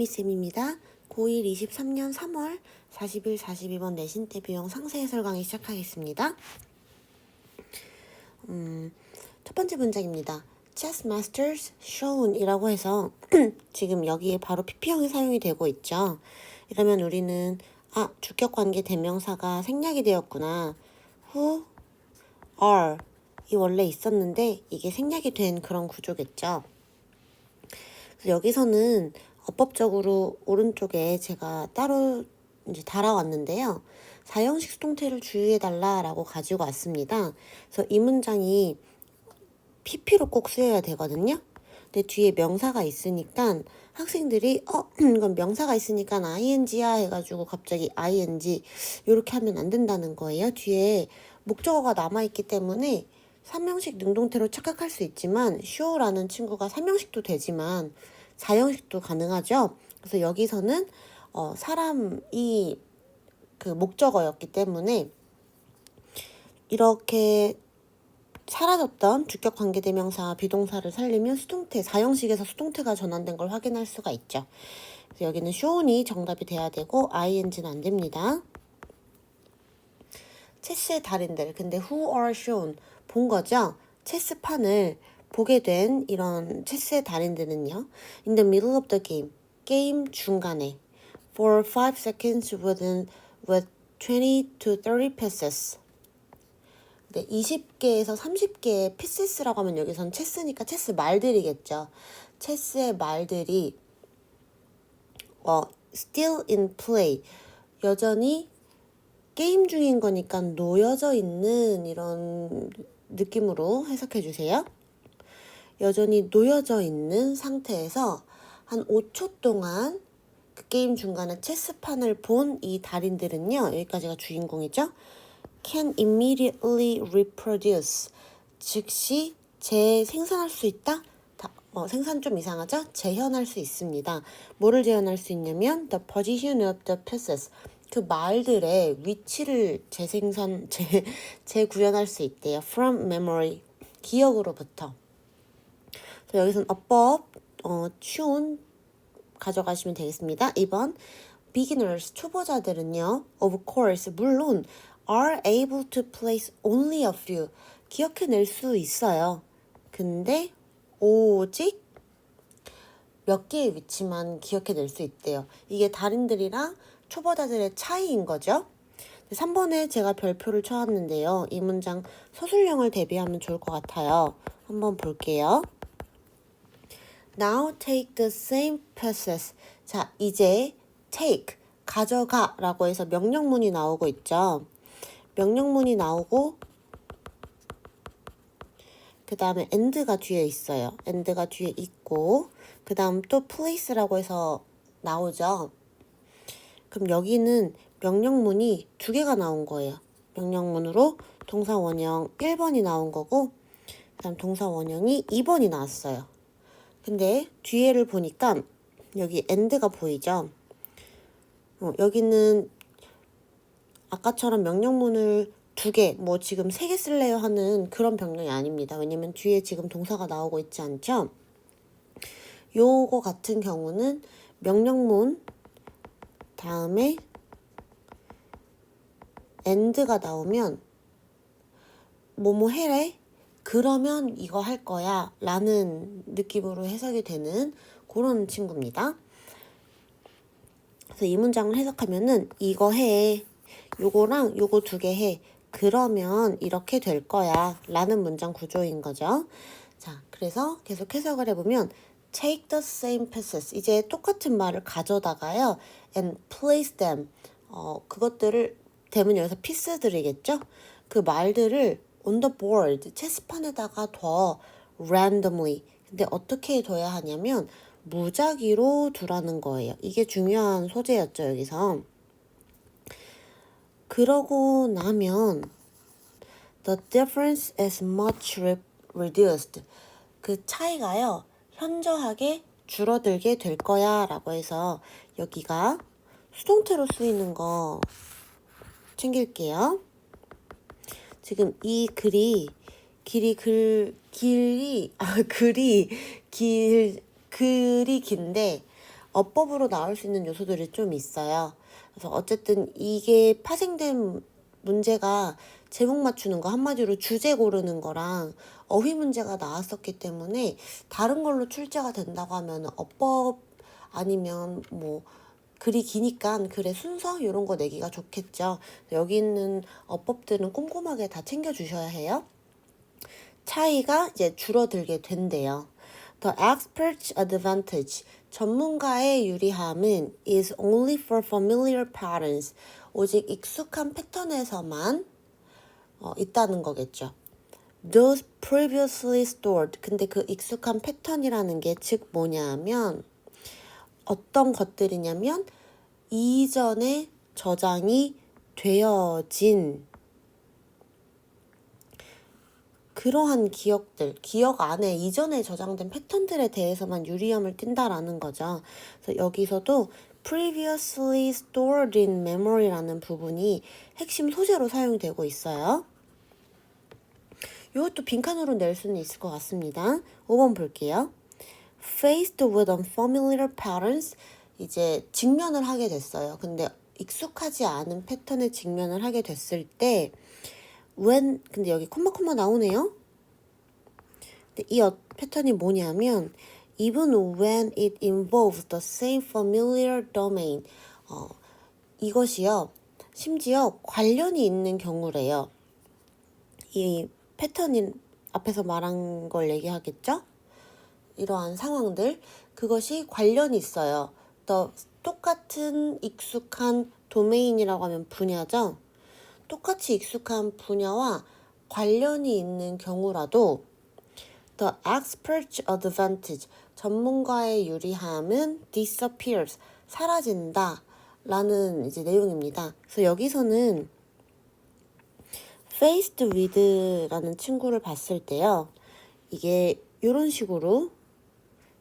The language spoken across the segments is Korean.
미쌤입니다. 고1 23년 3월 40일 42번 내신 때 비용 상세 해설 강의 시작하겠습니다. 첫 번째 문장입니다. Chess Masters shown 이라고 해서 지금 여기에 바로 PP형이 사용이 되고 있죠. 이러면 우리는 주격관계 대명사가 생략이 되었구나. Who are 이 원래 있었는데 이게 생략이 된 그런 구조겠죠. 그래서 여기서는 어법적으로 오른쪽에 제가 따로 이제 달아왔는데요. 4형식 수동태를 주의해달라라고 가지고 왔습니다. 그래서 이 문장이 PP로 꼭 쓰여야 되거든요. 근데 뒤에 명사가 있으니까 학생들이 이건 명사가 있으니까 ing야 해가지고 갑자기 ing 이렇게 하면 안 된다는 거예요. 뒤에 목적어가 남아있기 때문에 3형식 능동태로 착각할 수 있지만 show라는 친구가 3형식도 되지만 4형식도 가능하죠. 그래서 여기서는 사람이 그 목적어였기 때문에 이렇게 사라졌던 주격 관계대명사 비동사를 살리면 수동태, 4형식에서 수동태가 전환된 걸 확인할 수가 있죠. 그래서 여기는 show이 정답이 돼야 되고 ing는 안 됩니다. 체스의 달인들, 근데 who are shown 본 거죠. 체스판을 보게 된 이런 체스의 달인들은요. In the middle of the game, 게임 중간에 for 5 seconds with 20 to 30 pieces. 네, 20개에서 30개의 피세스라고 하면 여기선 체스니까 체스 말들이겠죠. 체스의 말들이 still in play, 여전히 게임 중인 거니까 놓여져 있는 이런 느낌으로 해석해 주세요. 여전히 놓여져 있는 상태에서 한 5초 동안 그 게임 중간에 체스판을 본 이 달인들은요. 여기까지가 주인공이죠. Can immediately reproduce, 즉시 재생산할 수 있다? 생산 좀 이상하죠? 재현할 수 있습니다. 뭐를 재현할 수 있냐면 the position of the pieces, 그 말들의 위치를 재구현할 수 있대요. From memory, 기억으로부터. 여기서는 어법, 쉬운 가져가시면 되겠습니다. 2번, beginners, 초보자들은요, of course, 물론 are able to place only a few, 기억해낼 수 있어요. 근데 오직 몇 개의 위치만 기억해낼 수 있대요. 이게 달인들이랑 초보자들의 차이인 거죠. 3번에 제가 별표를 쳐왔는데요. 이 문장 서술형을 대비하면 좋을 것 같아요. 한번 볼게요. Now take the same pieces. 자, 이제 take, 가져가 라고 해서 명령문이 나오고 있죠. 명령문이 나오고 그 다음에 and가 뒤에 있어요. and가 뒤에 있고 그 다음 또 place라고 해서 나오죠. 그럼 여기는 명령문이 2개가 나온 거예요. 명령문으로 동사 원형 1번이 나온 거고 그 다음 동사 원형이 2번이 나왔어요. 근데 뒤에를 보니까 여기 and가 보이죠. 여기는 아까처럼 명령문을 2개, 뭐 지금 3개 쓸래요 하는 그런 병력이 아닙니다. 왜냐면 뒤에 지금 동사가 나오고 있지 않죠? 요거 같은 경우는 명령문 다음에 and가 나오면 뭐뭐 해래? 그러면 이거 할 거야 라는 느낌으로 해석이 되는 그런 친구입니다. 그래서 이 문장을 해석하면은 이거 해, 요거랑 요거 2개 해, 그러면 이렇게 될 거야 라는 문장 구조인 거죠. 자, 그래서 계속 해석을 해보면 take the same pieces, 이제 똑같은 말을 가져다가요 and place them, 그것들을 되면 여기서 피스들이겠죠. 그 말들을 on the board, 체스판에다가 둬 randomly. 근데 어떻게 둬야 하냐면 무작위로 두라는 거예요. 이게 중요한 소재였죠, 여기서. 그러고 나면 the difference is much reduced. 그 차이가요, 현저하게 줄어들게 될 거야 라고 해서 여기가 수동태로 쓰이는 거 챙길게요. 지금 이 글이 글이 긴데 어법으로 나올 수 있는 요소들이 좀 있어요. 그래서 어쨌든 이게 파생된 문제가 제목 맞추는 거, 한마디로 주제 고르는 거랑 어휘 문제가 나왔었기 때문에 다른 걸로 출제가 된다고 하면 어법 아니면 뭐 글이 기니까 글의 순서 이런 거 내기가 좋겠죠. 여기 있는 어법들은 꼼꼼하게 다 챙겨주셔야 해요. 차이가 이제 줄어들게 된대요. The expert's advantage, 전문가의 유리함은 is only for familiar patterns, 오직 익숙한 패턴에서만 있다는 거겠죠. Those previously stored, 근데 그 익숙한 패턴이라는 게 즉 뭐냐면 어떤 것들이냐면 이전에 저장이 되어진 그러한 기억들, 기억 안에 이전에 저장된 패턴들에 대해서만 유리함을 띈다라는 거죠. 그래서 여기서도 previously stored in memory라는 부분이 핵심 소재로 사용되고 있어요. 이것도 빈칸으로 낼 수는 있을 것 같습니다. 5번 볼게요. Faced with unfamiliar patterns, 이제 직면을 하게 됐어요. 근데 익숙하지 않은 패턴에 직면을 하게 됐을 때 근데 여기 콤마 나오네요. 근데 이 패턴이 뭐냐면 even when it involves the same familiar domain, 이것이요 심지어 관련이 있는 경우래요. 이 패턴인 앞에서 말한 걸 얘기하겠죠? 이러한 상황들, 그것이 관련이 있어요. 똑같은 익숙한 도메인이라고 하면 분야죠. 똑같이 익숙한 분야와 관련이 있는 경우라도 the expert's advantage, 전문가의 유리함은 disappears, 사라진다 라는 이제 내용입니다. 그래서 여기서는 faced with라는 친구를 봤을 때요. 이게 이런 식으로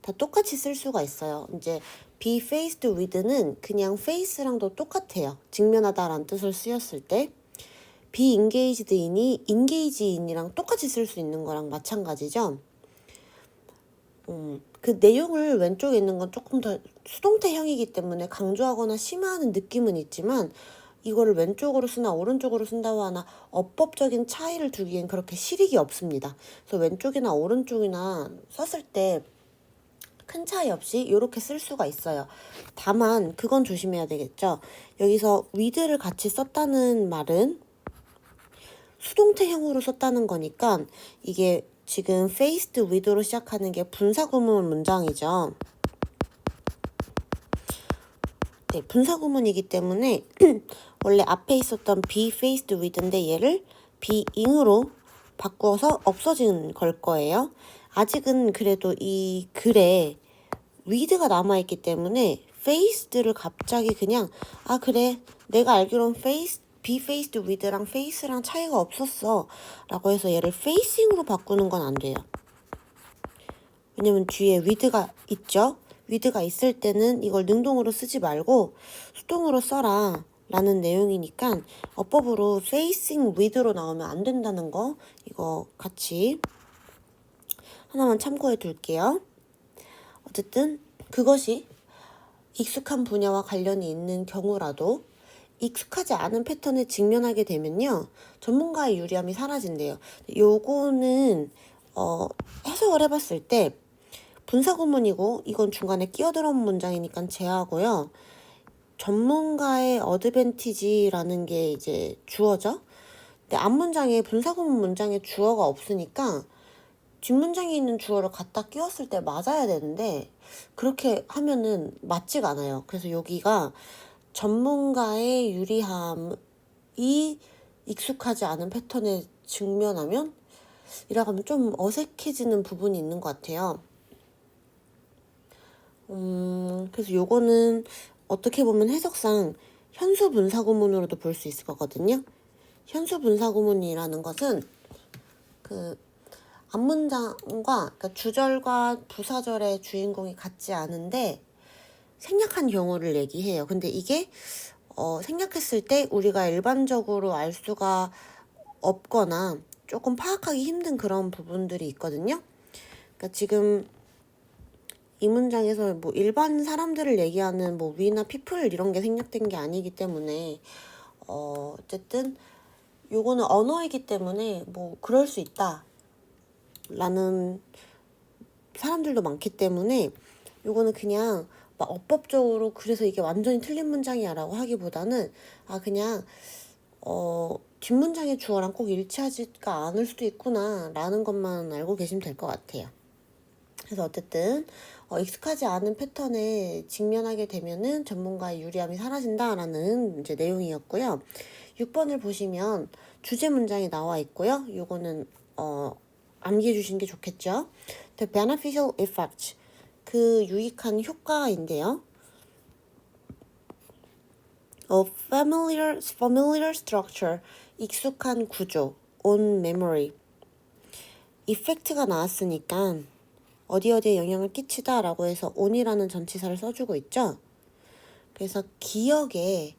다 똑같이 쓸 수가 있어요. 이제 be faced with는 그냥 face랑도 똑같아요. 직면하다라는 뜻을 쓰였을 때 be engaged in이 engage in이랑 똑같이 쓸 수 있는 거랑 마찬가지죠. 그 내용을 왼쪽에 있는 건 조금 더 수동태형이기 때문에 강조하거나 심화하는 느낌은 있지만 이거를 왼쪽으로 쓰나 오른쪽으로 쓴다고 하나 어법적인 차이를 두기엔 그렇게 실익이 없습니다. 그래서 왼쪽이나 오른쪽이나 썼을 때 큰 차이 없이 이렇게 쓸 수가 있어요. 다만 그건 조심해야 되겠죠. 여기서 with를 같이 썼다는 말은 수동태형으로 썼다는 거니까 이게 지금 faced with로 시작하는 게 분사구문 문장이죠. 네, 분사구문이기 때문에 원래 앞에 있었던 be faced with인데 얘를 being으로 바꾸어서 없어진 걸 거예요. 아직은 그래도 이 글에 with가 남아있기 때문에 faced를 갑자기 그냥 그래 내가 알기론 be faced with랑 face랑 차이가 없었어 라고 해서 얘를 facing으로 바꾸는 건 안 돼요. 왜냐면 뒤에 with가 있죠. with가 있을 때는 이걸 능동으로 쓰지 말고 수동으로 써라 라는 내용이니까 어법으로 facing with로 나오면 안 된다는 거 이거 같이 하나만 참고해 둘게요. 어쨌든 그것이 익숙한 분야와 관련이 있는 경우라도 익숙하지 않은 패턴에 직면하게 되면요. 전문가의 유리함이 사라진대요. 요거는 해석을 해봤을 때 분사구문이고 이건 중간에 끼어들어온 문장이니까 제하고요. 전문가의 어드밴티지라는 게 이제 주어죠. 근데 앞문장에 분사구문 문장에 주어가 없으니까 뒷문장에 있는 주어를 갖다 끼웠을 때 맞아야 되는데 그렇게 하면은 맞지가 않아요. 그래서 여기가 전문가의 유리함이 익숙하지 않은 패턴에 직면하면 이라고 하면 좀 어색해지는 부분이 있는 것 같아요. 그래서 요거는 어떻게 보면 해석상 현수 분사구문으로도 볼 수 있을 거거든요. 현수 분사구문이라는 것은 그 앞문장과 그러니까 주절과 부사절의 주인공이 같지 않은데 생략한 경우를 얘기해요. 근데 이게 생략했을 때 우리가 일반적으로 알 수가 없거나 조금 파악하기 힘든 그런 부분들이 있거든요. 그러니까 지금 이 문장에서 뭐 일반 사람들을 얘기하는 뭐 we나 people 이런 게 생략된 게 아니기 때문에 어쨌든 요거는 언어이기 때문에 뭐 그럴 수 있다 라는 사람들도 많기 때문에 요거는 그냥 막 어법적으로 그래서 이게 완전히 틀린 문장이야 라고 하기보다는 그냥 뒷문장의 주어랑 꼭 일치하지가 않을 수도 있구나 라는 것만 알고 계시면 될 것 같아요. 그래서 어쨌든 익숙하지 않은 패턴에 직면하게 되면은 전문가의 유리함이 사라진다라는 이제 내용이었고요. 6번을 보시면 주제 문장이 나와 있고요. 요거는 암기해 주시는 게 좋겠죠. The beneficial effects, 그 유익한 효과인데요. A familiar structure, 익숙한 구조, on memory. effect가 나왔으니까 어디에 영향을 끼치다 라고 해서 on이라는 전치사를 써주고 있죠. 그래서 기억에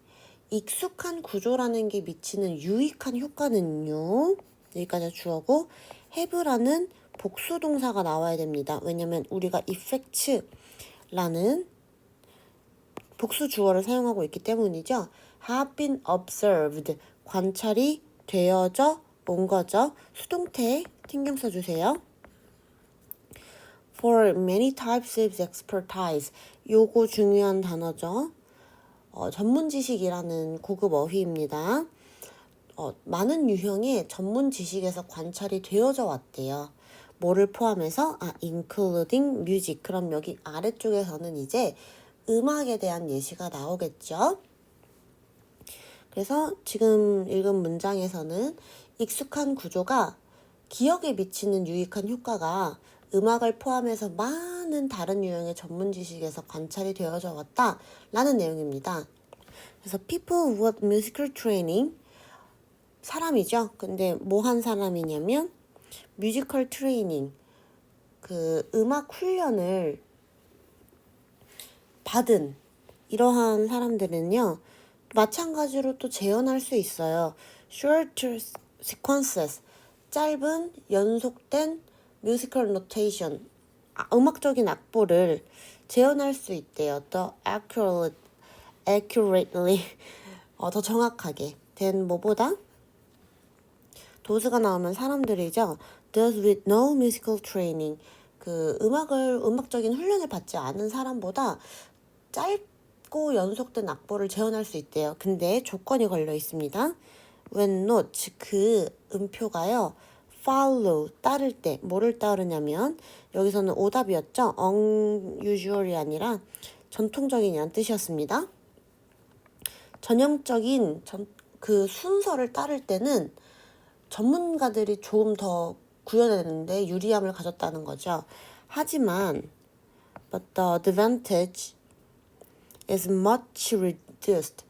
익숙한 구조라는 게 미치는 유익한 효과는요. 여기까지 주어고 have라는 복수 동사가 나와야 됩니다. 왜냐면 우리가 effects라는 복수 주어를 사용하고 있기 때문이죠. have been observed, 관찰이 되어져 온 거죠. 수동태 신경 써주세요. For many types of expertise, 요거 중요한 단어죠. 전문 지식이라는 고급 어휘입니다. 많은 유형의 전문 지식에서 관찰이 되어져 왔대요. 뭐를 포함해서? including music. 그럼 여기 아래쪽에서는 이제 음악에 대한 예시가 나오겠죠. 그래서 지금 읽은 문장에서는 익숙한 구조가 기억에 미치는 유익한 효과가 음악을 포함해서 많은 다른 유형의 전문 지식에서 관찰이 되어져 왔다 라는 내용입니다. 그래서 people with musical training, 사람이죠. 근데 뭐 한 사람이냐면 뮤지컬 트레이닝, 그 음악 훈련을 받은 이러한 사람들은요, 마찬가지로 또 재현할 수 있어요. short sequences, 짧은 연속된 musical notation, 음악적인 악보를 재현할 수 있대요. The accurately, 더 정확하게 된 뭐보다 도스가 나오면 사람들이죠. Those with no musical training, 그 음악적인 훈련을 받지 않은 사람보다 짧고 연속된 악보를 재현할 수 있대요. 근데 조건이 걸려 있습니다. When not, 그 음표가요. follow, 따를 때 뭐를 따르냐면 여기서는 오답이었죠. unusual이 아니라 전통적인이란 뜻이었습니다. 전형적인 그 순서를 따를 때는 전문가들이 조금 더 구현해내는데 유리함을 가졌다는 거죠. 하지만 but the advantage is much reduced.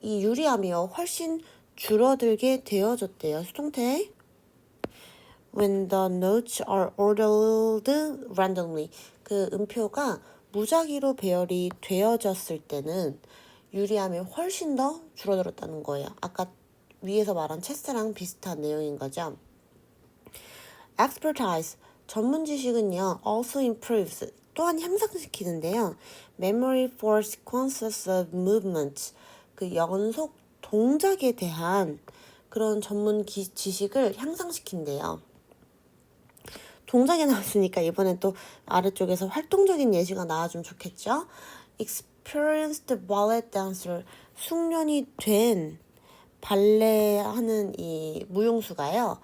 이 유리함이요 훨씬 줄어들게 되어졌대요. 수동태. When the notes are ordered randomly. 그 음표가 무작위로 배열이 되어졌을 때는 유리함이 훨씬 더 줄어들었다는 거예요. 아까 위에서 말한 체스랑 비슷한 내용인 거죠. Expertise, 전문 지식은요, also improves, 또한 향상시키는데요. Memory for sequences of movements, 그 연속 동작에 대한 그런 전문 지식을 향상시킨대요. 동작이 나왔으니까 이번엔 또 아래쪽에서 활동적인 예시가 나와주면 좋겠죠. Experienced ballet dancer, 숙련이 된 발레 하는 이 무용수가요.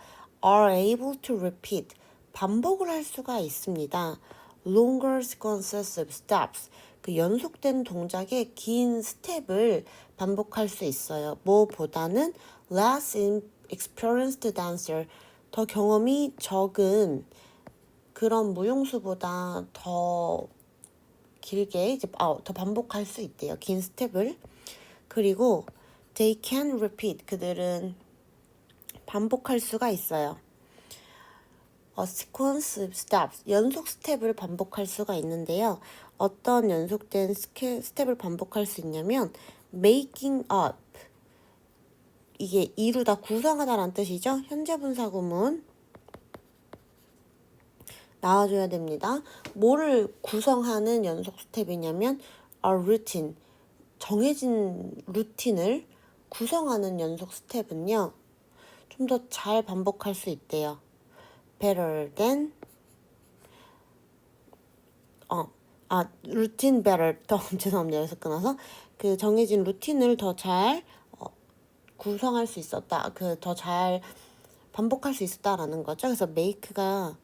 are able to repeat, 반복을 할 수가 있습니다. longer sequences of steps, 그 연속된 동작의 긴 스텝을 반복할 수 있어요. 뭐보다는 less experienced dancer, 더 경험이 적은 그런 무용수보다 더 길게 이제 더 반복할 수 있대요. 긴 스텝을. 그리고 they can repeat, 그들은 반복할 수가 있어요. sequence steps, 연속 스텝을 반복할 수가 있는데요. 어떤 연속된 스텝을 반복할 수 있냐면 making up, 이게 이루다, 구성하다라는 뜻이죠. 현재 분사 구문 나와줘야 됩니다. 뭐를 구성하는 연속 스텝이냐면 a routine, 정해진 루틴을 구성하는 연속 스텝은요. 좀 더 잘 반복할 수 있대요. better than routine better 더 죄송합니다. 여기서 끊어서 그 정해진 루틴을 더 잘 구성할 수 있었다. 그 더 잘 반복할 수 있었다라는 거죠. 그래서 make가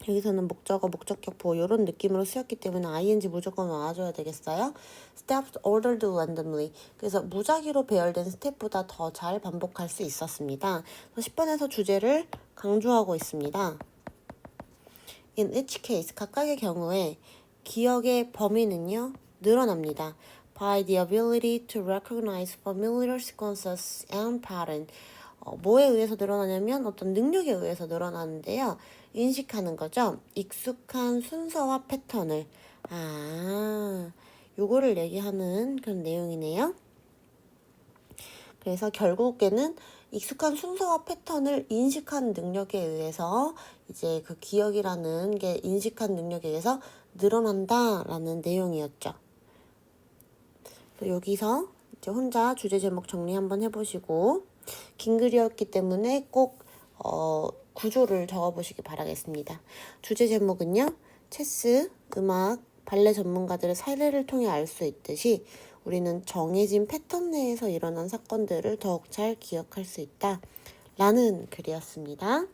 여기서는 목적어, 목적격 보호 이런 느낌으로 쓰였기 때문에 ing 무조건 와줘야 되겠어요. Steps ordered randomly. 그래서 무작위로 배열된 스텝보다 더 잘 반복할 수 있었습니다. 10번에서 주제를 강조하고 있습니다. In each case, 각각의 경우에 기억의 범위는요, 늘어납니다. By the ability to recognize familiar sequences and pattern. 뭐에 의해서 늘어나냐면 어떤 능력에 의해서 늘어나는데요. 인식하는 거죠. 익숙한 순서와 패턴을. 요거를 얘기하는 그런 내용이네요. 그래서 결국에는 익숙한 순서와 패턴을 인식하는 능력에 의해서 이제 그 기억이라는 게 인식한 능력에 의해서 늘어난다라는 내용이었죠. 여기서 이제 혼자 주제 제목 정리 한번 해보시고 긴 글이었기 때문에 꼭 구조를 적어보시기 바라겠습니다. 주제 제목은요. 체스, 음악, 발레 전문가들의 사례를 통해 알 수 있듯이 우리는 정해진 패턴 내에서 일어난 사건들을 더욱 잘 기억할 수 있다 라는 글이었습니다.